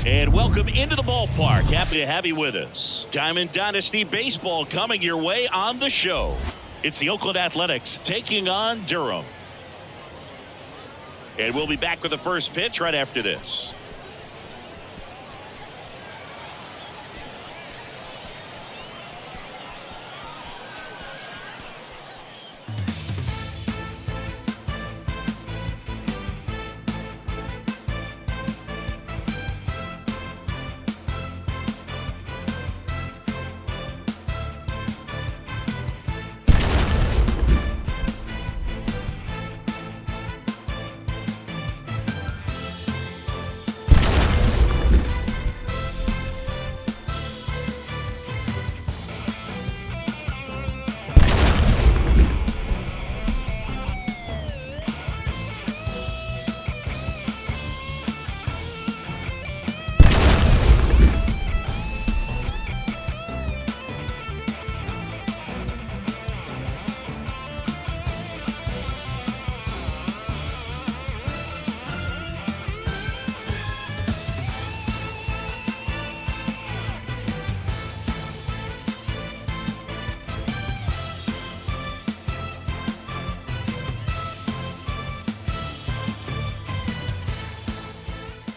And welcome into the ballpark. Happy to have you with us. Diamond Dynasty Baseball coming your way on the show. It's the Oakland Athletics taking on Durham. And we'll be back with the first pitch right after this.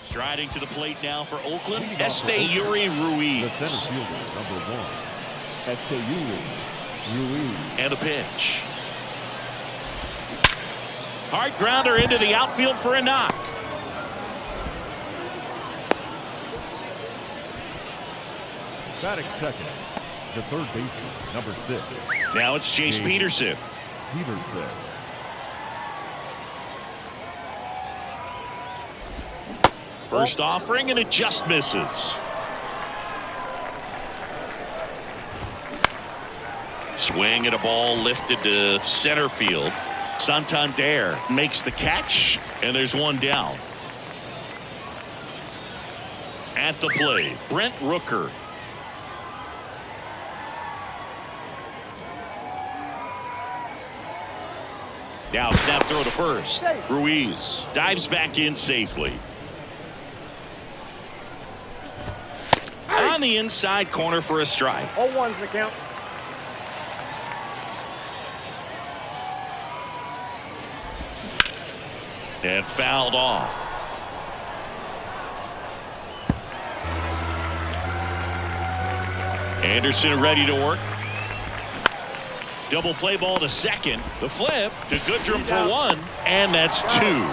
Striding to the plate now for Oakland, Esteury Ruiz. The center fielder, number 1, Esteury Ruiz. And a pitch. Hard grounder into the outfield for a knock. Batting second, the third baseman, number 6. Now it's Chase Peterson. First offering, and it just misses. Swing at a ball lifted to center field. Santander makes the catch, and there's one down. At the plate, Brent Rooker. Now snap throw to first. Ruiz dives back in safely. On the inside corner for a strike. 0-1's the count. And fouled off. Anderson ready to work. Double play ball to second. The flip to Goodrum for 1, and that's 2.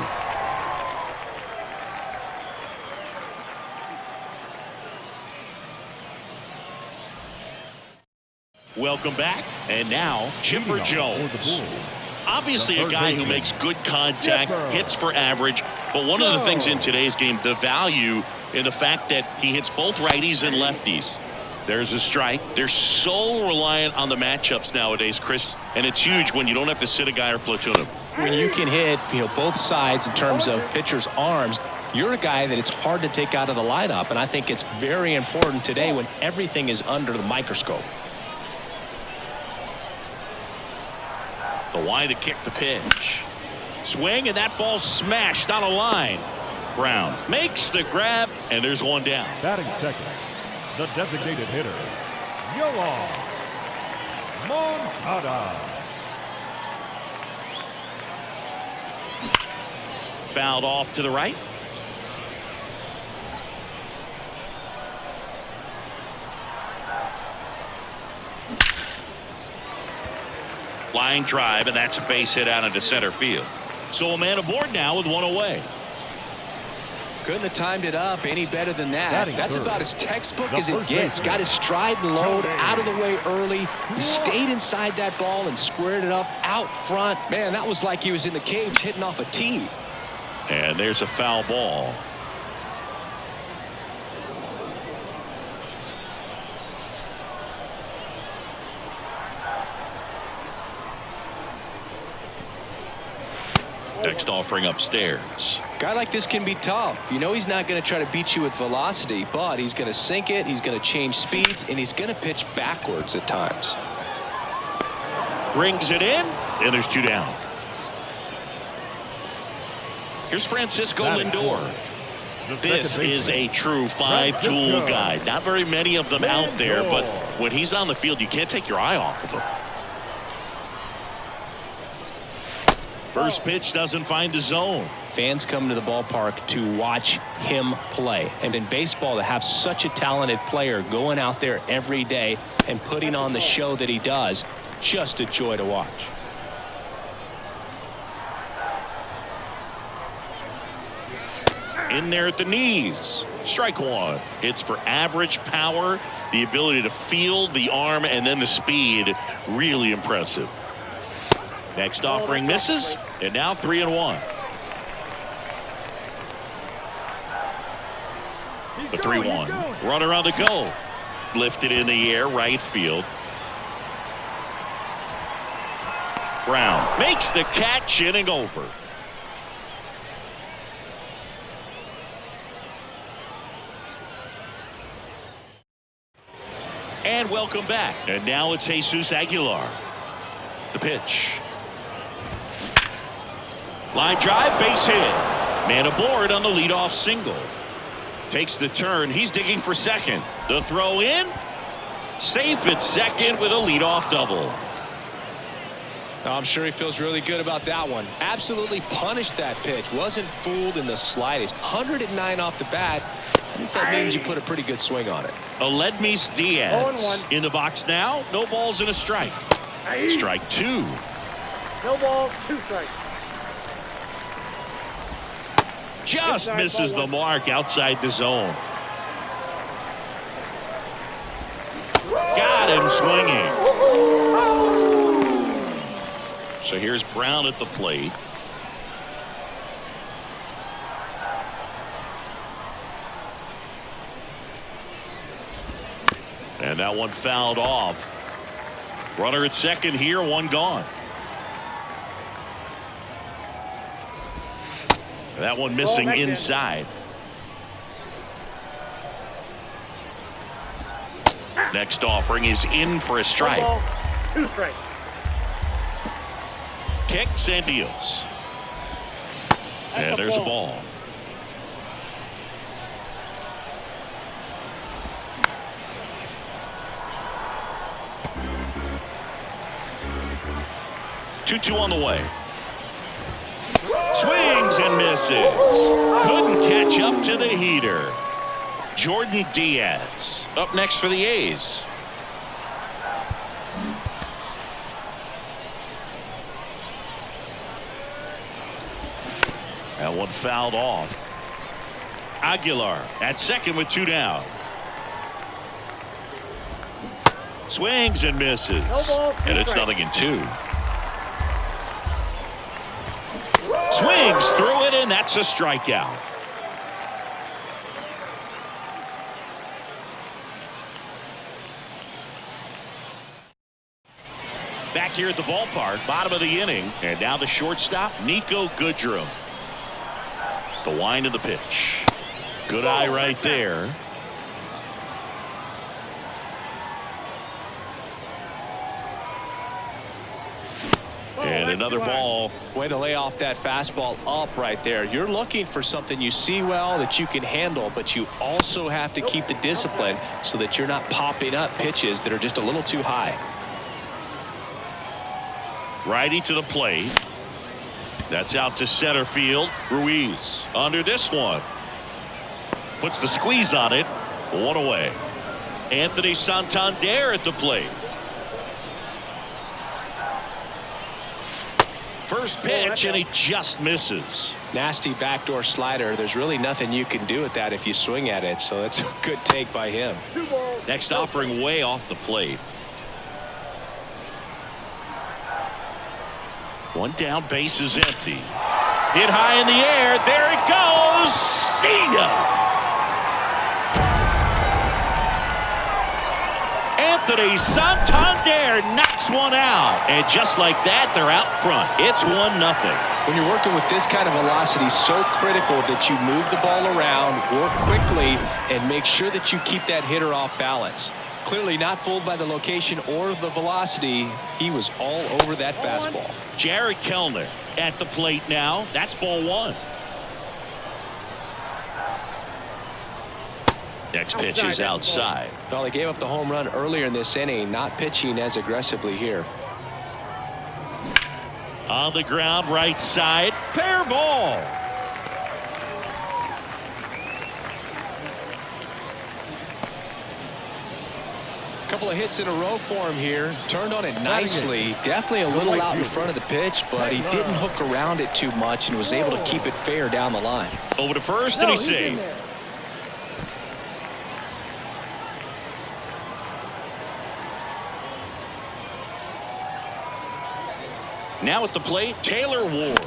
Welcome back. And now, Chipper Jones. Obviously a guy who makes good contact, hits for average. But one of the things in today's game, the value in the fact that he hits both righties and lefties. There's a strike. They're so reliant on the matchups nowadays, Chris. And it's huge when you don't have to sit a guy or platoon him. When you can hit, both sides in terms of pitchers' arms, you're a guy that it's hard to take out of the lineup. And I think it's very important today when everything is under the microscope. The wide to kick the pitch. Swing, and that ball smashed on a line. Brown makes the grab, and there's one down. Batting second, the designated hitter, Yoan Moncada. Fouled off to the right. Line drive, and that's a base hit out into center field. So a man aboard now with one away. Couldn't have timed it up any better than that. That's about as textbook as it gets. Got his stride and load out of the way early. He stayed inside that ball and squared it up out front. Man, that was like he was in the cage hitting off a tee. And there's a foul ball. Next offering upstairs. Guy like this can be tough. He's not going to try to beat you with velocity, but he's going to sink it, he's going to change speeds, and he's going to pitch backwards at times. Brings it in, and there's 2 down. Here's Francisco Lindor. This is a true five-tool guy. Not very many of them out there, but when he's on the field, you can't take your eye off of him. First pitch doesn't find the zone. Fans come to the ballpark to watch him play. And in baseball, to have such a talented player going out there every day and putting on the show that he does, just a joy to watch. In there at the knees. Strike one. Hits for average power, the ability to field the arm, and then the speed. Really impressive. Next offering misses, and now 3-1. The 3-1. Runner on the go. Lifted in the air, right field. Brown makes the catch, inning over. And welcome back. And now it's Jesus Aguilar. The pitch. Line drive, base hit. Man aboard on the leadoff single. Takes the turn. He's digging for second. The throw in. Safe at second with a leadoff double. I'm sure he feels really good about that one. Absolutely punished that pitch. Wasn't fooled in the slightest. 109 off the bat. I think that means you put a pretty good swing on it. Aledmys Diaz in the box now. No balls and a strike. Strike two. No balls, 2 strikes. Just misses the mark outside the zone. Got him swinging. So here's Brown at the plate. And that one fouled off. Runner at second here, one gone. That one missing inside. Next offering is in for a strike. 2 strikes. Kicks and deals. And there's a ball. Two on the way. Swings and misses. Couldn't catch up to the heater. Jordan Diaz up next for the A's. That one fouled off. Aguilar at second with 2 down. Swings and misses. And it's 0-2. Swings through it, and that's a strikeout. Back here at the ballpark, bottom of the inning, and now the shortstop, Niko Goodrum. The wind of the pitch. Good eye right there. And another ball. Way to lay off that fastball up right there. You're looking for something you see well that you can handle, but you also have to keep the discipline so that you're not popping up pitches that are just a little too high. Righty to the plate. That's out to center field. Ruiz under this one. Puts the squeeze on it. 1 away. Anthony Santander at the plate. First pitch, and he just misses. Nasty backdoor slider. There's really nothing you can do with that if you swing at it, so that's a good take by him. Next offering way off the plate. One down, base is empty. Hit high in the air. There it goes. See ya. Anthony Santander knocks one out. And just like that, they're out front. It's 1-0. When you're working with this kind of velocity, so critical that you move the ball around, work quickly, and make sure that you keep that hitter off balance. Clearly not fooled by the location or the velocity. He was all over that fastball. Jared Kellner at the plate now. That's ball 1. Next pitch is outside. Well, they gave up the home run earlier in this inning, not pitching as aggressively here. On the ground, right side. Fair ball. Couple of hits in a row for him here. Turned on it nicely. Definitely a little out in front of the pitch, but he didn't hook around it too much and was able to keep it fair down the line. Over to first, and he's safe. Now at the plate, Taylor Ward.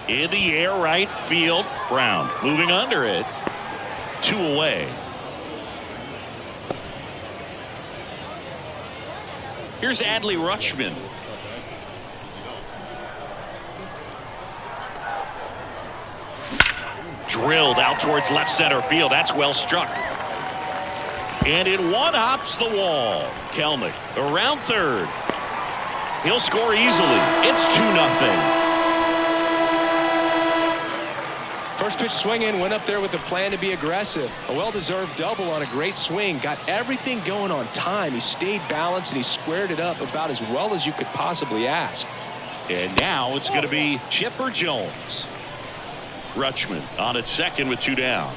In the air, right field. Brown moving under it. 2 away. Here's Adley Rutschman. Drilled out towards left center field. That's well struck. And it one-hops the wall. Kelnick around third. He'll score easily. It's 2-0. First pitch swinging, went up there with a plan to be aggressive. A well-deserved double on a great swing. Got everything going on time. He stayed balanced and he squared it up about as well as you could possibly ask. And now it's going to be Chipper Jones. Rutschman on at second with 2 down.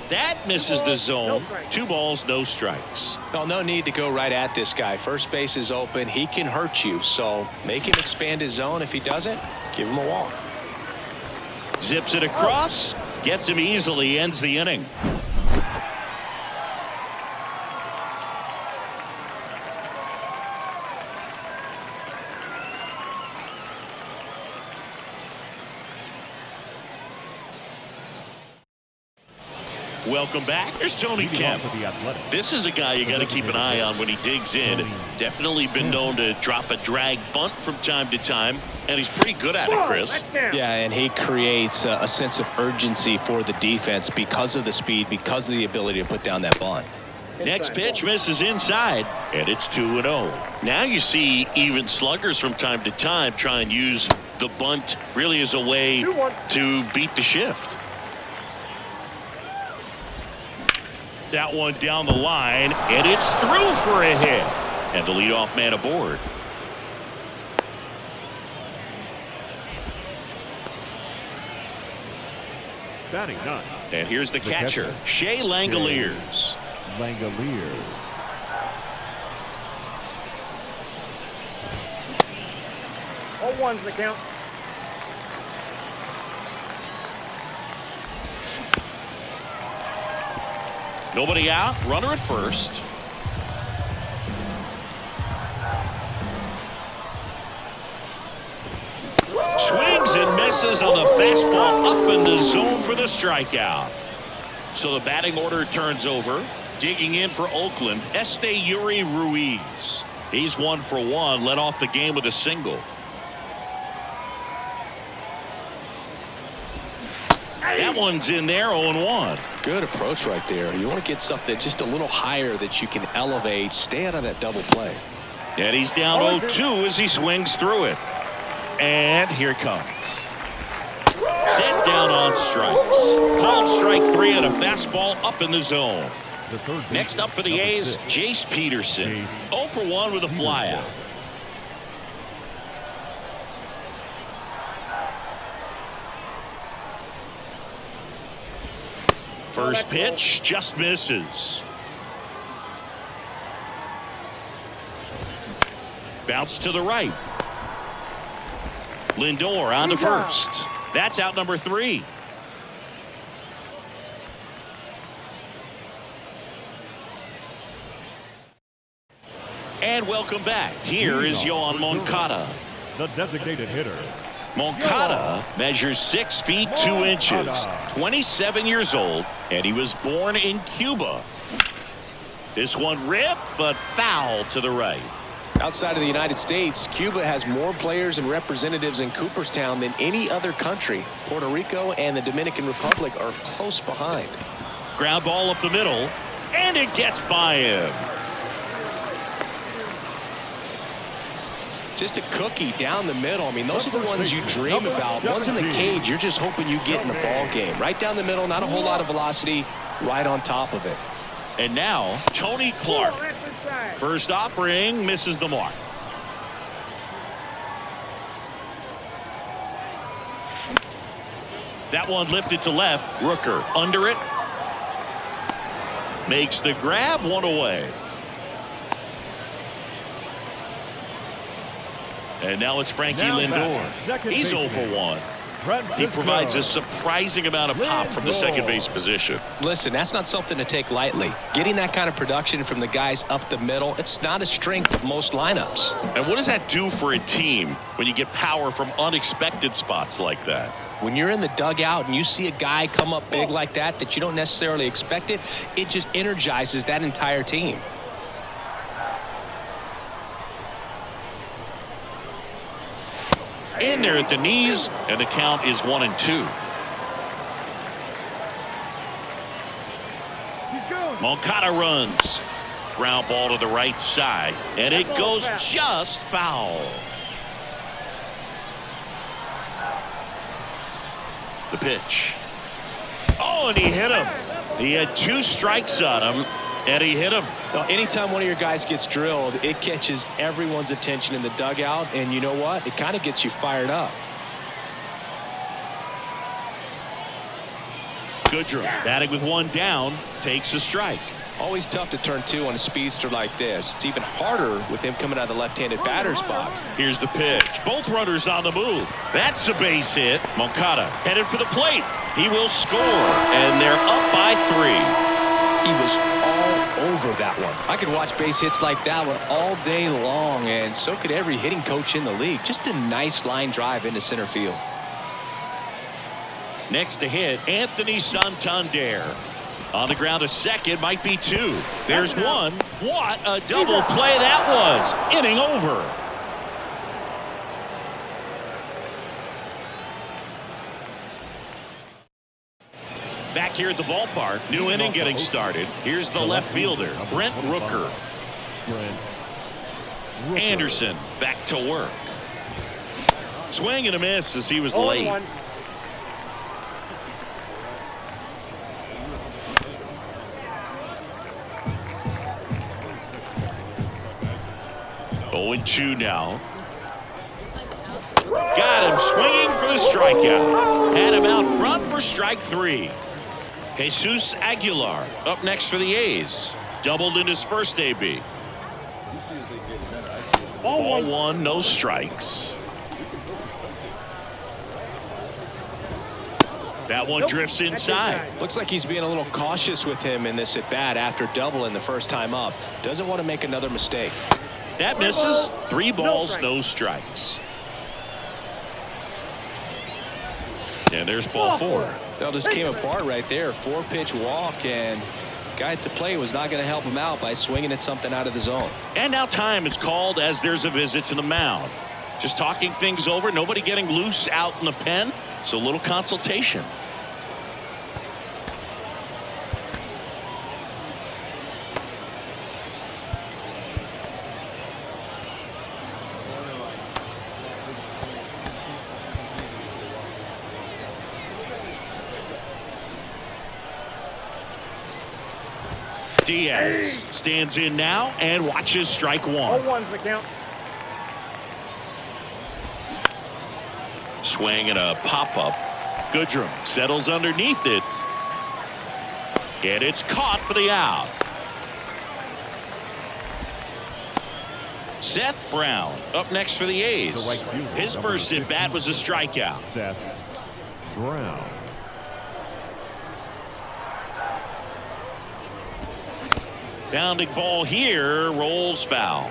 That misses the zone. 2 balls, no strikes. Well, no need to go right at this guy. First base is open. He can hurt you. So make him expand his zone. If he doesn't, give him a walk. Zips it across. Gets him easily. Ends the inning. Welcome back. Here's Tony Kemp. This is a guy you got to keep an eye on when he digs in. Definitely been known to drop a drag bunt from time to time, and he's pretty good at it, Chris. Yeah, and he creates a sense of urgency for the defense because of the speed, because of the ability to put down that bunt. Next pitch misses inside, and it's 2-0. Now you see even sluggers from time to time try and use the bunt really as a way to beat the shift. That one down the line, and it's through for a hit. And the leadoff man aboard. Batting 9. And here's the catcher, Shea Langoliers. Langoliers. 0-1's the count. Nobody out. Runner at first. Swings and misses on the fastball up in the zone for the strikeout. So the batting order turns over. Digging in for Oakland, Esteury Ruiz. He's 1 for 1. Led off the game with a single. That one's in there, 0-1. Good approach right there. You want to get something just a little higher that you can elevate. Stay out of that double play. And he's down 0-2 as he swings through it. And here it comes. Set down on strikes. Called strike 3 on a fastball up in the zone. Next up for the A's, Jace Peterson. 0 for 1 with a flyout. First pitch just misses. Bounce to the right. Lindor on to first. That's out number 3. And welcome back. Here is Yoan Moncada. The designated hitter. Moncada measures 6 feet 2 inches, 27 years old, and he was born in Cuba. This one ripped, but foul to the right. Outside of the United States, Cuba has more players and representatives in Cooperstown than any other country. Puerto Rico and the Dominican Republic are close behind. Ground ball up the middle, and it gets by him. Just a cookie down the middle. I mean, those are the ones you dream about. Ones in the cage, you're just hoping you get in the ball game. Right down the middle, not a whole lot of velocity, right on top of it. And now, Tony Clark. First offering, misses the mark. That one lifted to left. Rooker under it. Makes the grab, one away. And now it's Frankie Lindor. He's 0 for 1. He provides a surprising amount of pop from the second base position. Listen, that's not something to take lightly. Getting that kind of production from the guys up the middle, it's not a strength of most lineups. And what does that do for a team when you get power from unexpected spots like that? When you're in the dugout and you see a guy come up big like that you don't necessarily expect it, it just energizes that entire team. In there at the knees, and the count is 1-2. Moncada runs. Ground ball to the right side, and it goes just foul. The pitch. Oh, and he hit him. He had 2 strikes on him, and he hit him. Now, anytime one of your guys gets drilled, it catches everyone's attention in the dugout, and you know what? It kind of gets you fired up. Goodrum batting with 1 down, takes a strike. Always tough to turn 2 on a speedster like this. It's even harder with him coming out of the left-handed batter's box. Here's the pitch. Both runners on the move. That's a base hit. Moncada headed for the plate. He will score, and they're up by 3. He was all over that one. I could watch base hits like that one all day long, and so could every hitting coach in the league. Just a nice line drive into center field. Next to hit, Anthony Santander. On the ground to second, might be 2. There's 1. What a double play that was. Inning over. Back here at the ballpark, new inning getting started. Here's the left fielder, Brent Rooker. Anderson back to work. Swing and a miss as he was late. 0-2 now. Got him swinging for the strikeout. Had him out front for strike 3. Jesus Aguilar up next for the A's. Doubled in his first AB. Ball 1, no strikes. That one drifts inside. Looks like he's being a little cautious with him in this at bat after doubling the first time up. Doesn't want to make another mistake. That misses. 3 balls, no strikes. And there's ball 4. That just came apart right there. 4-pitch walk, and guy at the plate was not going to help him out by swinging at something out of the zone. And now time is called as there's a visit to the mound. Just talking things over. Nobody getting loose out in the pen. So a little consultation. Diaz stands in now and watches strike 1. 0-1's the count. Swing and a pop-up. Goodrum settles underneath it. And it's caught for the out. Seth Brown up next for the A's. His first at-bat was a strikeout. Seth Brown. Bounding ball here, rolls foul.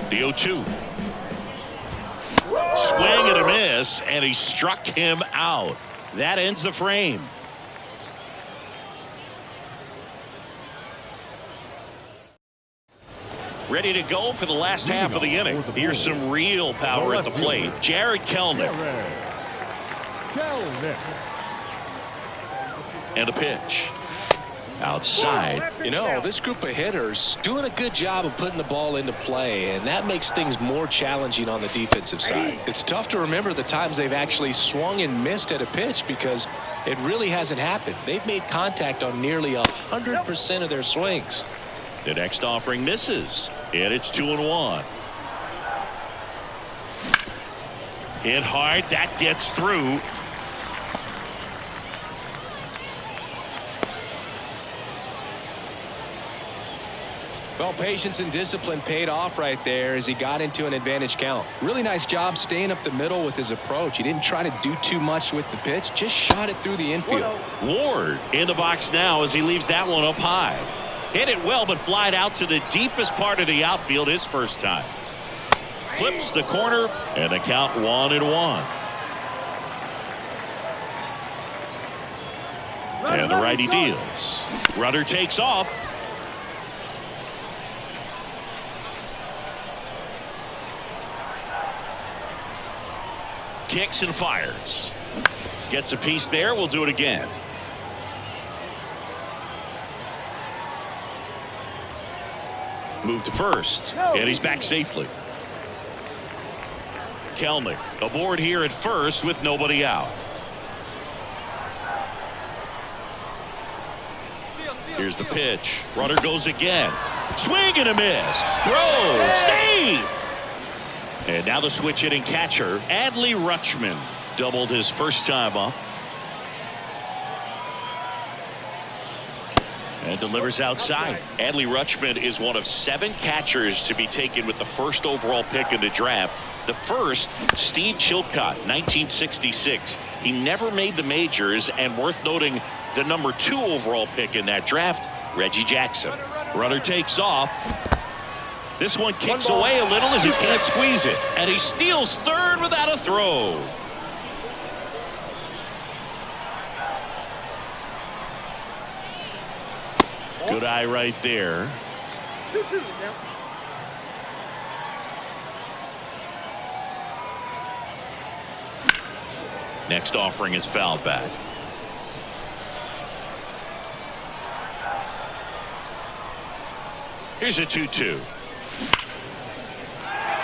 The 0-2. Swing and a miss, and he struck him out. That ends the frame. Ready to go for the last half of the inning. Here's some real power at the plate. Jared Kelenic. And the pitch. Outside. You know, this group of hitters doing a good job of putting the ball into play, and that makes things more challenging on the defensive side. It's tough to remember the times they've actually swung and missed at a pitch because it really hasn't happened. They've made contact on nearly 100% of their swings. The next offering misses, and it's 2-1. Hit hard, that gets through. Well, patience and discipline paid off right there as he got into an advantage count. Really nice job staying up the middle with his approach. He didn't try to do too much with the pitch, just shot it through the infield. Ward in the box now as he leaves that one up high. Hit it well, but flied out to the deepest part of the outfield his first time. Clips the corner, and the count 1-1. And the righty deals. Runner takes off. Kicks and fires. Gets a piece there. We'll do it again. Move to first, and he's back safely. Kelnick aboard here at first with nobody out. Here's the pitch. Runner goes again. Swing and a miss. Throw. Save. And now the switch hitting catcher, Adley Rutschman, doubled his first time up. And delivers outside. Adley Rutschman is one of 7 catchers to be taken with the first overall pick in the draft. The first, Steve Chilcott, 1966. He never made the majors, and worth noting, the number 2 overall pick in that draft, Reggie Jackson. Runner takes off. This one kicks away a little as he can't squeeze it. And he steals third without a throw. Good eye right there. Next offering is fouled back. Here's a 2-2.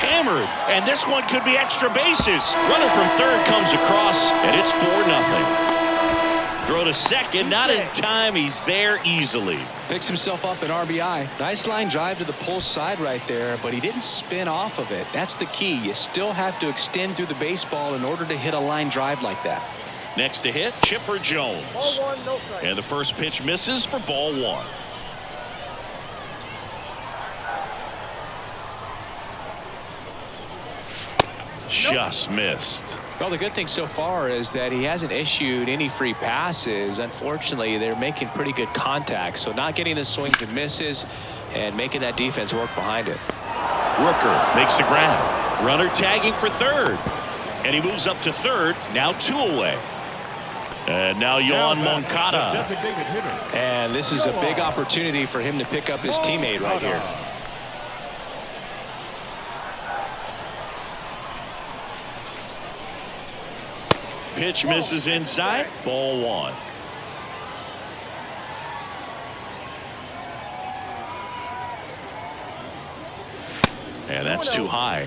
Hammered, and this one could be extra bases. Runner from third comes across, and it's 4-0. Throw to second, not in time. He's there easily. Picks himself up an RBI. Nice line drive to the pull side right there, but he didn't spin off of it. That's the key. You still have to extend through the baseball in order to hit a line drive like that. Next to hit, Chipper Jones. Ball 1, no strike. And the first pitch misses for ball 1. Just missed. Well, the good thing so far is that he hasn't issued any free passes. Unfortunately, they're making pretty good contact, so not getting the swings and misses and making that defense work behind it. Rooker makes the grab. Runner tagging for third, and he moves up to third. Now 2 away. And now Yoan Moncada. And this is a big opportunity for him to pick up his teammate right here. Pitch misses inside. Ball 1. And that's too high.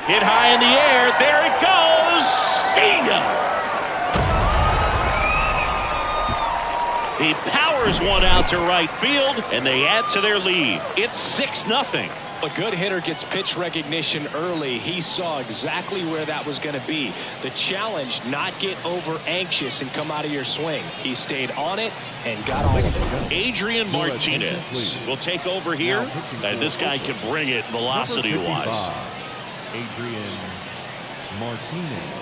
Hit high in the air. There it goes. See ya. He powers one out to right field, and they add to their lead. It's 6-0. A good hitter gets pitch recognition early. He saw exactly where that was going to be. The challenge, not get over anxious and come out of your swing. He stayed on it and got all of it. Adrian Martinez will take over here, and this guy can bring it velocity-wise. Adrian Martinez.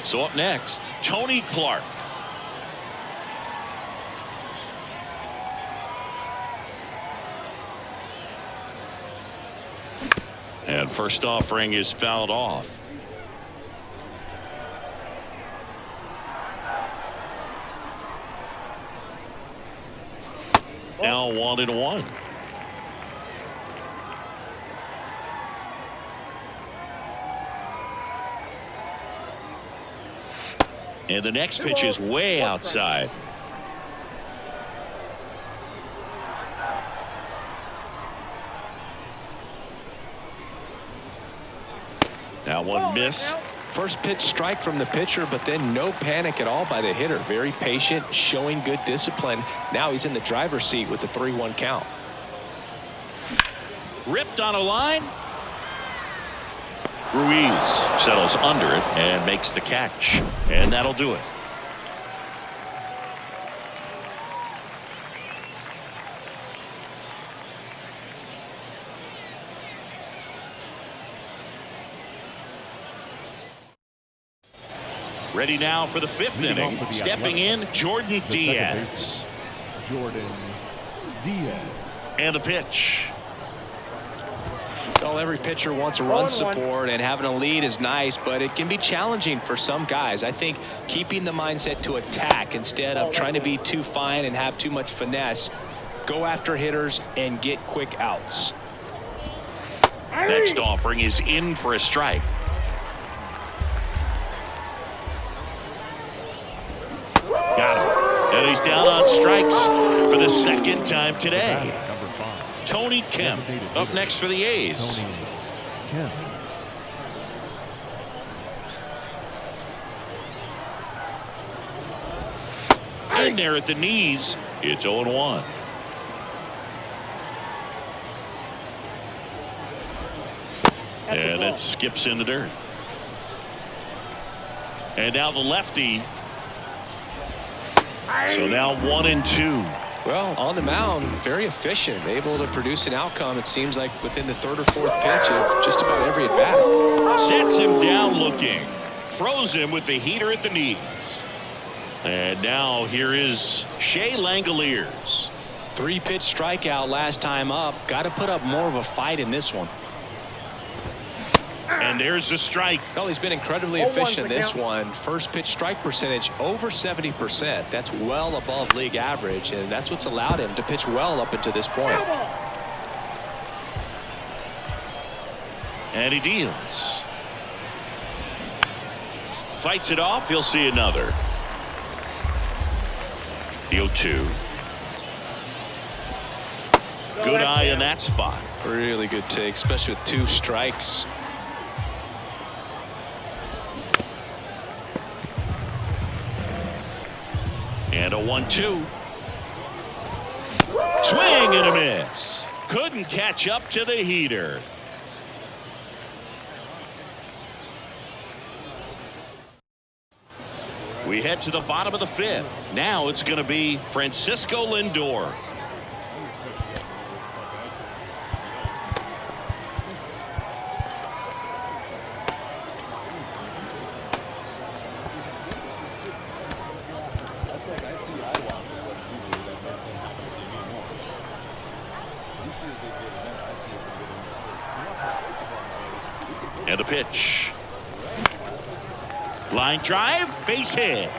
So up next, Tony Clark. And first offering is fouled off. now 1-1. And the next pitch is way outside. That one missed. First pitch strike from the pitcher, but then no panic at all by the hitter. Very patient, showing good discipline. Now he's in the driver's seat with the 3-1 count. Ripped on a line. Ruiz settles under it and makes the catch. And that'll do it. Ready now for the 5th inning. Stepping in, Jordan Diaz. Jordan Diaz. And the pitch. Well, every pitcher wants a run support, and having a lead is nice, but it can be challenging for some guys. I think keeping the mindset to attack instead of trying to be too fine and have too much finesse, go after hitters and get quick outs. Next offering is in for a strike. Got him. And he's down on strikes for the 2nd time today. Tony Kemp up next for the A's. Tony Kemp. In there at the knees. It's 0-1. And it skips in the dirt. And now the lefty. So now 1-2. Well, on the mound, very efficient, able to produce an outcome, it seems like, within the 3rd or 4th pitch of just about every at-bat. Sets him down looking. Throws him with the heater at the knees. And now here is Shea Langoliers. 3-pitch strikeout last time up. Got to put up more of a fight in this one. And there's the strike. Well, he's been incredibly efficient in this one. First pitch strike percentage over 70%. That's well above league average, and that's what's allowed him to pitch well up until this point. And he deals. Fights it off. He'll see another. The 0-2. Good eye in that spot. Really good take, especially with 2 strikes. And a 1-2. Swing and a miss. Couldn't catch up to the heater. We head to the bottom of the 5th. Now it's going to be Francisco Lindor. And a pitch. Line drive, base hit.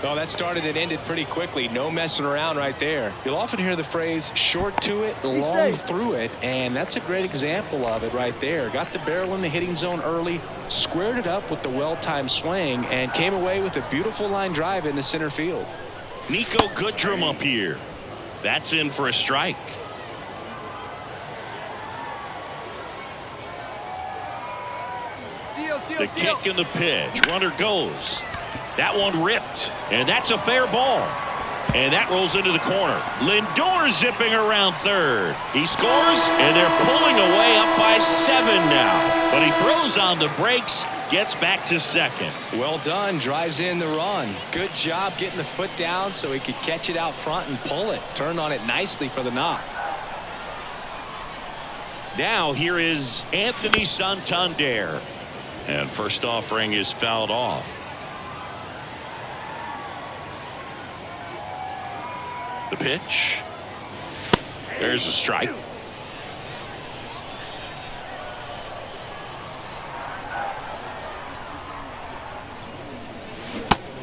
Well, that started and ended pretty quickly. No messing around right there. You'll often hear the phrase short to it, long through it, and that's a great example of it right there. Got the barrel in the hitting zone early, squared it up with the well-timed swing, and came away with a beautiful line drive into center field. Nico Goodrum up here. That's in for a strike. The kick and the pitch. Runner goes. That one ripped. And that's a fair ball. And that rolls into the corner. Lindor zipping around 3rd. He scores, and they're pulling away up by 7 now. But he throws on the brakes, gets back to 2nd. Well done. Drives in the run. Good job getting the foot down so he could catch it out front and pull it. Turned on it nicely for the knock. Now here is Anthony Santander. And first offering is fouled off. The pitch. There's a strike.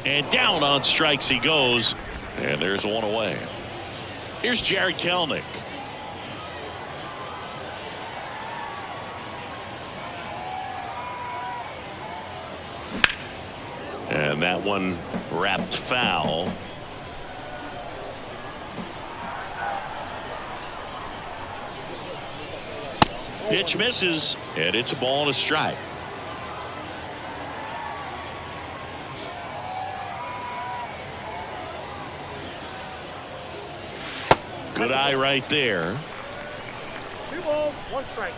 And down on strikes he goes. And there's one away. Here's Jarred Kelenic. And that one wrapped foul. Pitch misses, and it's a ball and a strike. Good eye right there. 2 balls, 1 strike.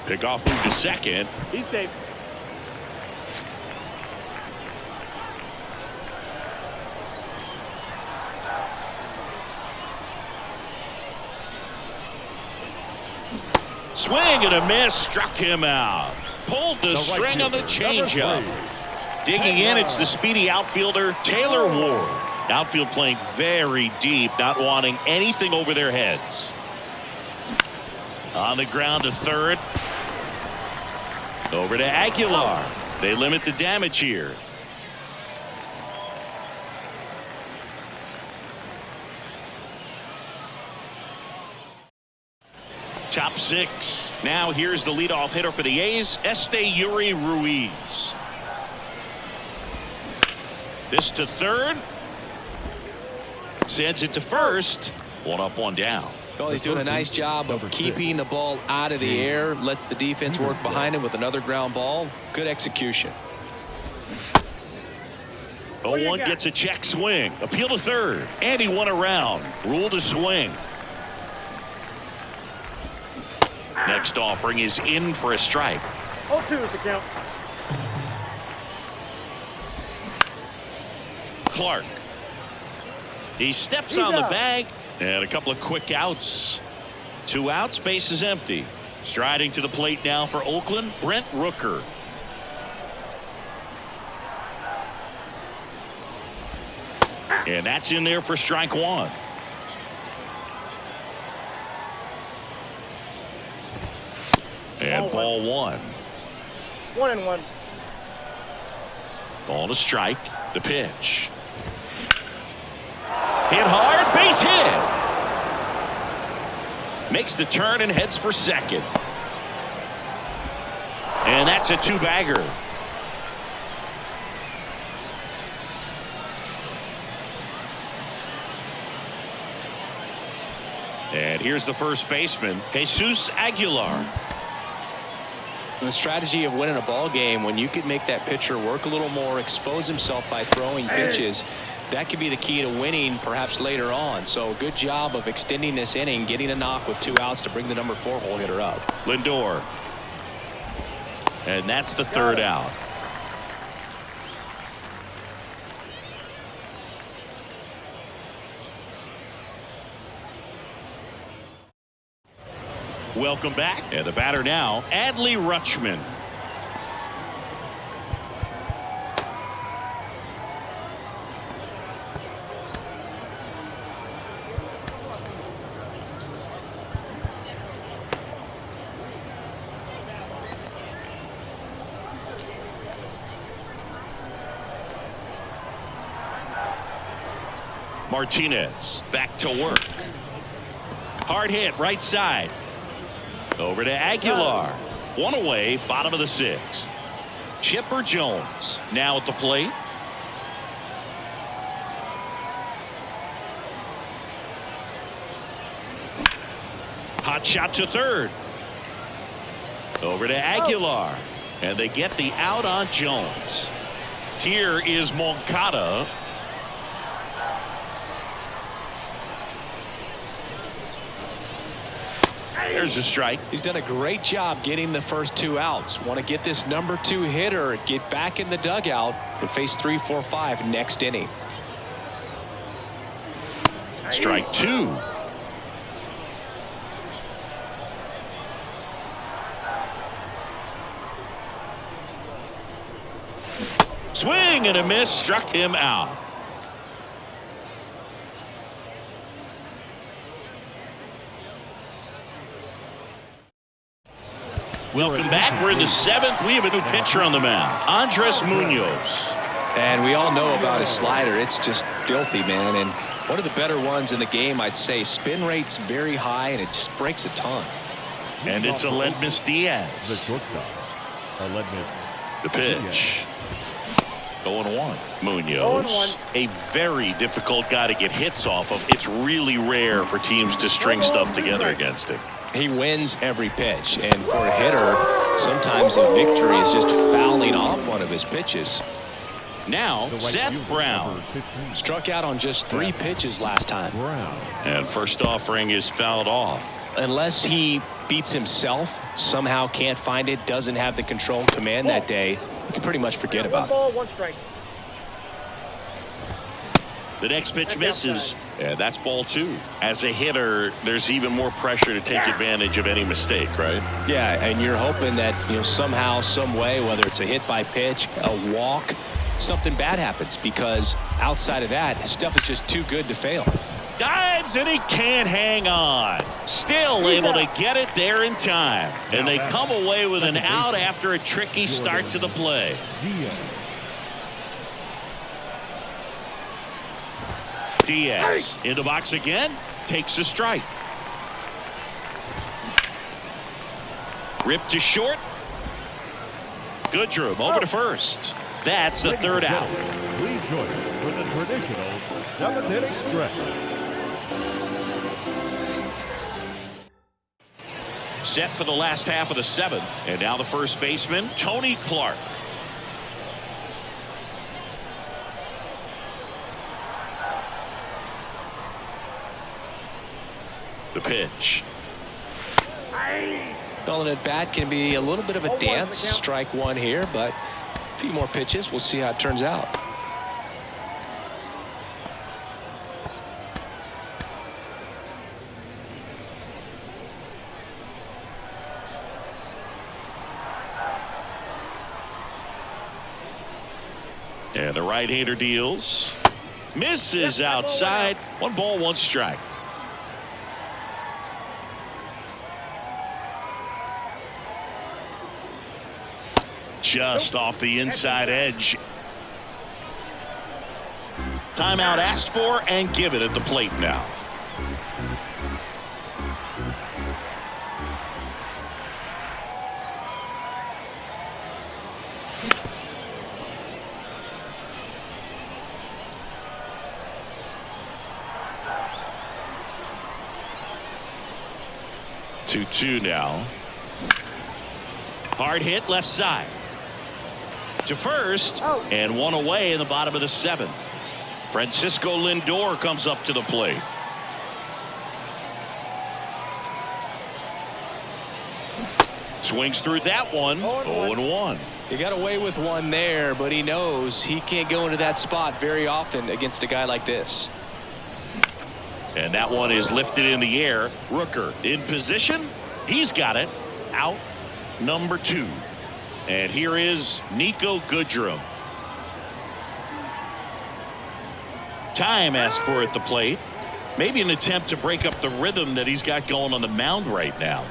Pickoff move to second. He's safe. Swing and a miss, struck him out. Pulled the string on the changeup. Digging in, it's the speedy outfielder Taylor Ward. Outfield playing very deep, not wanting anything over their heads. On the ground to third. Over to Aguilar. They limit the damage here. Top 6. Now here's the leadoff hitter for the A's, Esteury Ruiz. This to third. Sends it to first. 1 up, 1 down. Well, he's doing a nice job of keeping the ball out of the air. Lets the defense work behind him with another ground ball. Good execution. 0-1 gets a check swing. Appeal to third. And he won around. Rule to swing. Next offering is in for a strike. 0-2 is the count. Clark. He steps on the bag. And a couple of quick outs. 2 outs, base is empty. Striding to the plate now for Oakland, Brent Rooker. And that's in there for strike 1. And ball 1. 1-1. Ball to strike. The pitch. Hit hard, base hit. Makes the turn and heads for second. And that's a 2-bagger. And here's the first baseman, Jesus Aguilar. The strategy of winning a ball game, when you could make that pitcher work a little more, expose himself by throwing pitches, that could be the key to winning perhaps later on. So good job of extending this inning, getting a knock with 2 outs to bring the number 4 hole hitter up. Lindor. And that's the third out. Welcome back. And the batter now, Adley Rutschman. Martinez back to work. Hard hit right side. Over to Aguilar. 1 away, bottom of the 6th. Chipper Jones now at the plate. Hot shot to third. Over to Aguilar. And they get the out on Jones. Here is Moncada. There's a strike. He's done a great job getting the first 2 outs. Want to get this number 2 hitter, get back in the dugout, and face 3, 4, 5 next inning. Strike 2. Swing and a miss, struck him out. Welcome back. We're in the 7th. We have a new pitcher on the mound, Andres Munoz. And we all know about his slider. It's just filthy, man. And one of the better ones in the game, I'd say. Spin rate's very high, and it just breaks a ton. And it's Aledmys The Diaz. shortstop. Aledmys. The pitch. 0-1. Munoz, 0-1. a very difficult guy to get hits off of. It's really rare for teams to string stuff together against him. He wins every pitch, and for a hitter, sometimes a victory is just fouling off one of his pitches. Now, The right Seth fielder, Brown. number 15. Struck out on just 3 pitches last time. Brown. And first offering is fouled off. Unless he beats himself, somehow can't find it, doesn't have the control command that day, you can pretty much forget One about it. ball, one strike. The next pitch misses, and that's ball 2. As a hitter, there's even more pressure to take advantage of any mistake, right? Yeah, and you're hoping that, somehow, some way, whether it's a hit by pitch, a walk, something bad happens, because outside of that, his stuff is just too good to fail. Dives, and he can't hang on. Still able to get it there in time. And they come away with an out after a tricky start to the play. Diaz in the box again, takes a strike. Ripped to short. Goodrum over to first. That's the third out. Please join us for the traditional 7th-inning stretch. Set for the last half of the 7th. And now the first baseman, Tony Clark. The pitch. Calling it bat can be a little bit of a dance. Strike 1 here, but a few more pitches. We'll see how it turns out. And the right-hander deals. Misses outside. 1 ball, 1 strike. Just off the inside edge. Timeout asked for and given at the plate now. Two now. Hard hit left side. To first, and 1 away in the bottom of the 7th. Francisco Lindor comes up to the plate. Swings through that one. 0-1. He got away with one there, but he knows he can't go into that spot very often against a guy like this. And that one is lifted in the air. Rooker in position. He's got it. Out number 2. And here is Niko Goodrum. Time asked for at the plate. Maybe an attempt to break up the rhythm that he's got going on the mound right now.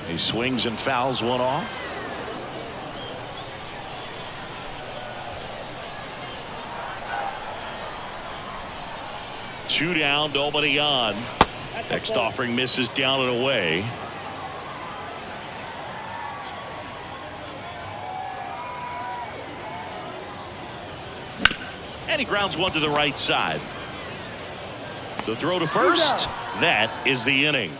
He swings and fouls one off. Two down, nobody on. Next offering misses down and away. And he grounds one to the right side. The throw to first. That is the inning.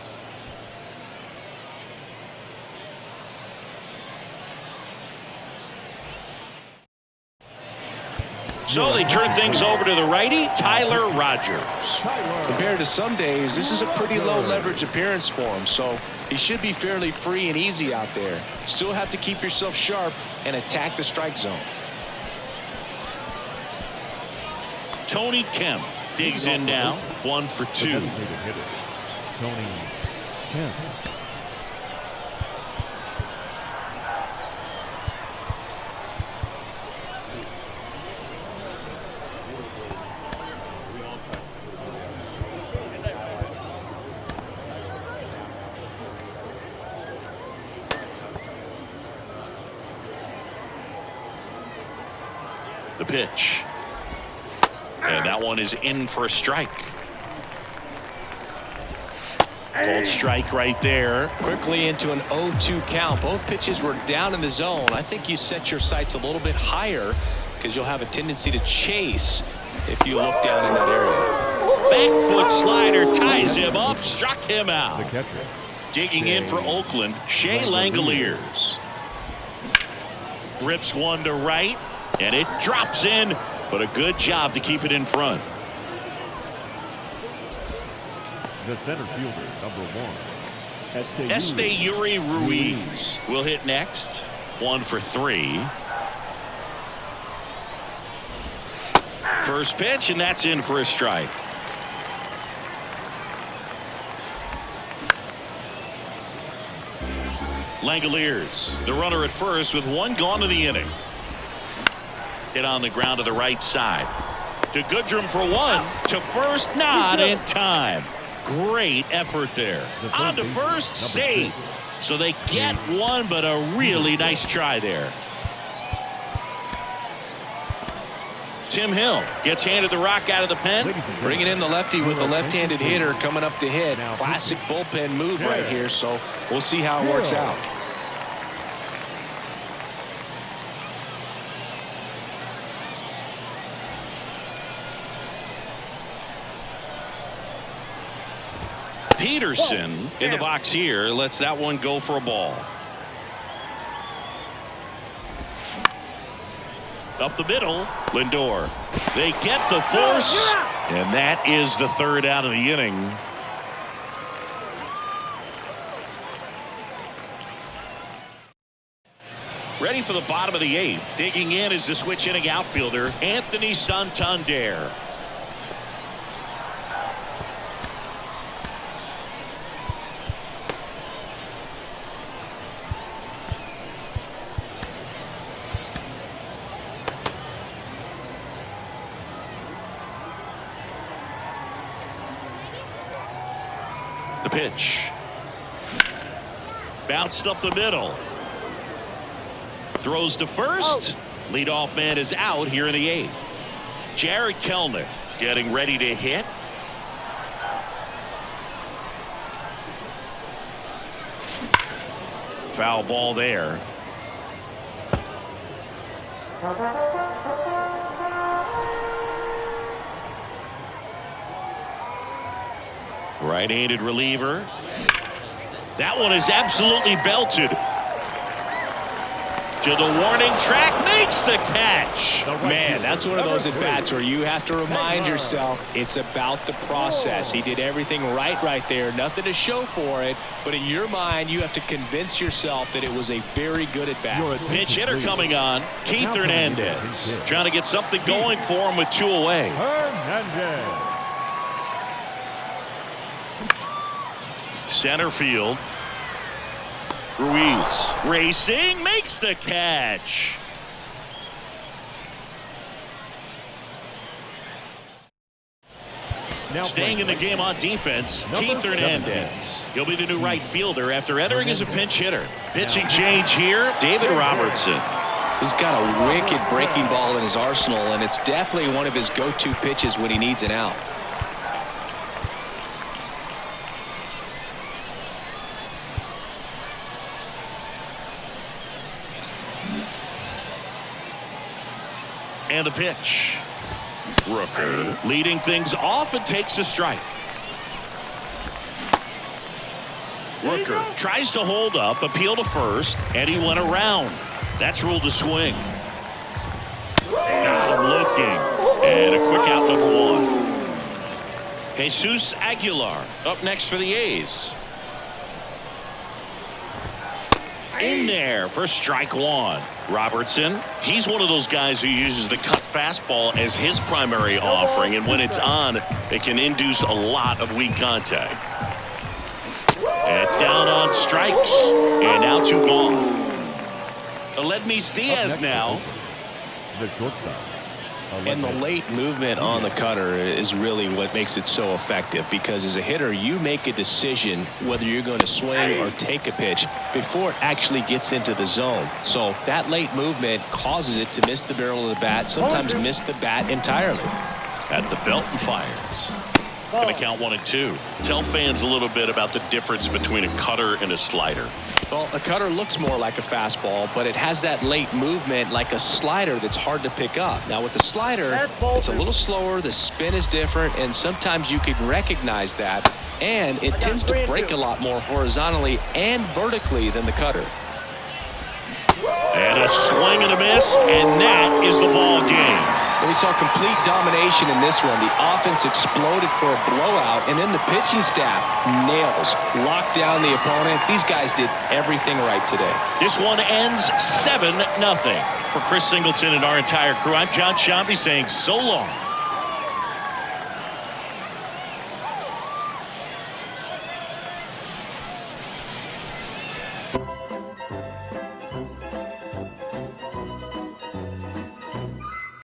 So they turn things over to the righty, Tyler Rogers. Compared to some days, this is a pretty low leverage appearance for him, so he should be fairly free and easy out there. Still have to keep yourself sharp and attack the strike zone. Tony Kemp digs in now, 1 for 2. Tony Kemp. The pitch. And that one is in for a strike. Called strike right there. Quickly into an 0-2 count. Both pitches were down in the zone. I think you set your sights a little bit higher because you'll have a tendency to chase if you look down in that area. Back foot slider ties him up, struck him out. The catcher. Digging in for Oakland, Shea Langoliers. Rips one to right, and it drops in, but a good job to keep it in front. The center fielder, number 1. Esteury Ruiz will hit next. 1 for 3. First pitch, and that's in for a strike. Langoliers, the runner at first with 1 gone to the inning. Hit on the ground to the right side. To Goodrum for 1. To first, not in time. Great effort there. On to first, safe. So they get 1, but a really nice try there. Tim Hill gets handed the rock out of the pen. Bringing in the lefty with the left-handed hitter coming up to hit. Classic bullpen move right here, so we'll see how it works out. Peterson in the box here lets that one go for a ball. Up the middle, Lindor. They get the force, and that is the 3rd out of the inning. Ready for the bottom of the 8th. Digging in is the switch inning outfielder, Anthony Santander. The pitch. Bounced up the middle. Throws to first. Leadoff man is out here in the 8th. Jared Kelenic getting ready to hit. Foul ball there. Right-handed reliever. That one is absolutely belted. To the warning track, makes the catch. Man, that's one of those at-bats where you have to remind yourself it's about the process. He did everything right there. Nothing to show for it, but in your mind, you have to convince yourself that it was a very good at-bat. Pitch hitter coming on, Keith Hernandez. Trying to get something going for him with 2 away. Hernandez. Center field. Ruiz racing, makes the catch. Staying in the game on defense, Keith Hernandez. He'll be the new right fielder after entering as a pinch hitter. Pitching change here, David Robertson. He's got a wicked breaking ball in his arsenal, and it's definitely one of his go-to pitches when he needs an out. And the pitch. Rooker leading things off and takes a strike. Rooker tries to hold up, appeal to first, and he went around. That's ruled a swing. Got him looking. And a quick out, number one. Jesus Aguilar up next for the A's. In there for strike one. Robertson, he's one of those guys who uses the cut fastball as his primary offering, and when it's on, it can induce a lot of weak contact. And down on strikes, and now 2 gone. Aledmys Diaz now. The shortstop. And the late movement on the cutter is really what makes it so effective, because as a hitter, you make a decision whether you're going to swing or take a pitch before it actually gets into the zone. So that late movement causes it to miss the barrel of the bat, sometimes miss the bat entirely. At the belt and fires. Going to count 1 and 2. Tell fans a little bit about the difference between a cutter and a slider. Well, a cutter looks more like a fastball, but it has that late movement like a slider that's hard to pick up. Now with the slider, it's a little slower, the spin is different, and sometimes you can recognize that, and it tends to break a lot more horizontally and vertically than the cutter. And a swing and a miss, and that is the ball game. And we saw complete domination in this one. The offense exploded for a blowout, and then the pitching staff nails, locked down the opponent. These guys did everything right today. This one ends 7-0. For Chris Singleton and our entire crew, I'm John Sciambi saying so long.